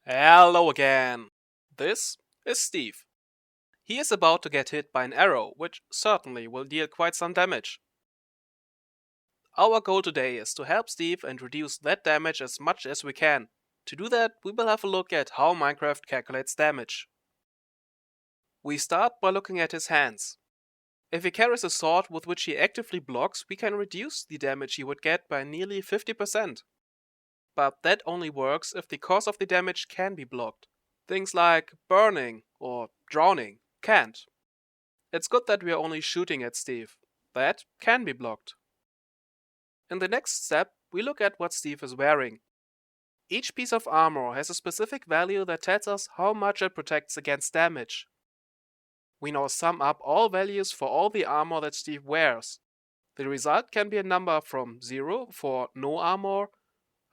Hello again. This is Steve. He is about to get hit by an arrow, which certainly will deal quite some damage. Our goal today is to help Steve and reduce that damage as much as we can. To do that, we will have a look at how Minecraft calculates damage. We start by looking at his hands. If he carries a sword with which he actively blocks, we can reduce the damage he would get by nearly 50%. But that only works if the cause of the damage can be blocked. Things like burning or drowning can't. It's good that we are only shooting at Steve. That can be blocked. In the next step, we look at what Steve is wearing. Each piece of armor has a specific value that tells us how much it protects against damage. We now sum up all values for all the armor that Steve wears. The result can be a number from 0 for no armor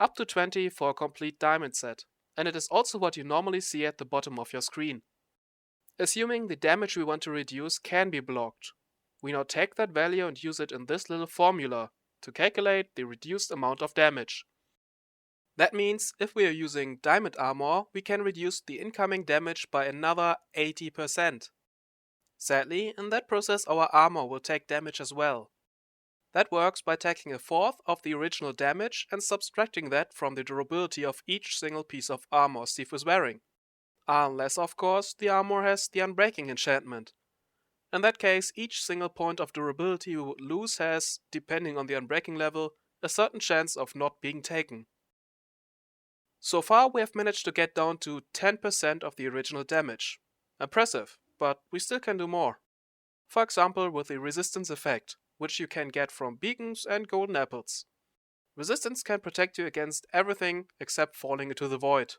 up to 20 for a complete diamond set, and it is also what you normally see at the bottom of your screen. Assuming the damage we want to reduce can be blocked, we now take that value and use it in this little formula to calculate the reduced amount of damage. That means if we are using diamond armor, we can reduce the incoming damage by another 80%. Sadly, in that process our armor will take damage as well. That works by taking a fourth of the original damage and subtracting that from the durability of each single piece of armor Steve is wearing. Unless, of course, the armor has the unbreaking enchantment. In that case, each single point of durability we would lose has, depending on the unbreaking level, a certain chance of not being taken. So far we have managed to get down to 10% of the original damage. Impressive, but we still can do more. For example with the resistance effect, which you can get from beacons and golden apples. Resistance can protect you against everything except falling into the void.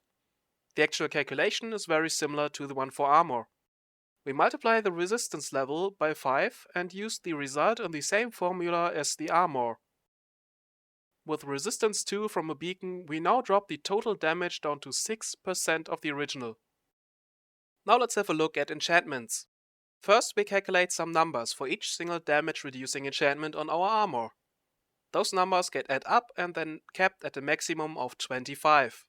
The actual calculation is very similar to the one for armor. We multiply the resistance level by 5 and use the result in the same formula as the armor. With resistance 2 from a beacon, we now drop the total damage down to 6% of the original. Now let's have a look at enchantments. First we calculate some numbers for each single damage reducing enchantment on our armor. Those numbers get added up and then capped at a maximum of 25.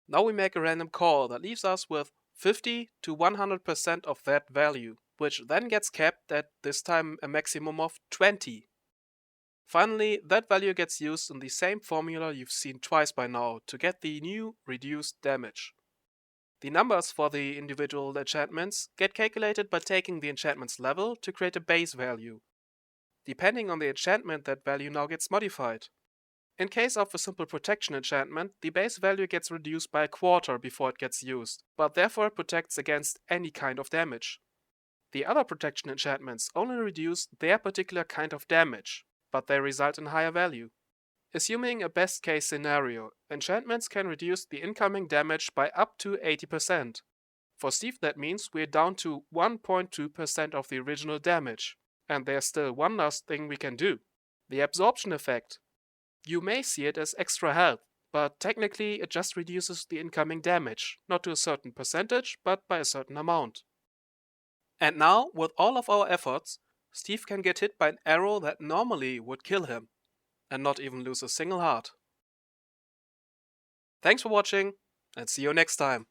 Now we make a random call that leaves us with 50 to 100% of that value, which then gets capped at this time a maximum of 20. Finally, that value gets used in the same formula you've seen twice by now to get the new reduced damage. The numbers for the individual enchantments get calculated by taking the enchantment's level to create a base value. Depending on the enchantment, that value now gets modified. In case of a simple protection enchantment, the base value gets reduced by a quarter before it gets used, but therefore it protects against any kind of damage. The other protection enchantments only reduce their particular kind of damage, but they result in higher value. Assuming a best case scenario, enchantments can reduce the incoming damage by up to 80%. For Steve that means we're down to 1.2% of the original damage. And there's still one last thing we can do. The absorption effect. You may see it as extra health, but technically it just reduces the incoming damage, not to a certain percentage, but by a certain amount. And now, with all of our efforts, Steve can get hit by an arrow that normally would kill him, and not even lose a single heart. Thanks for watching, and see you next time.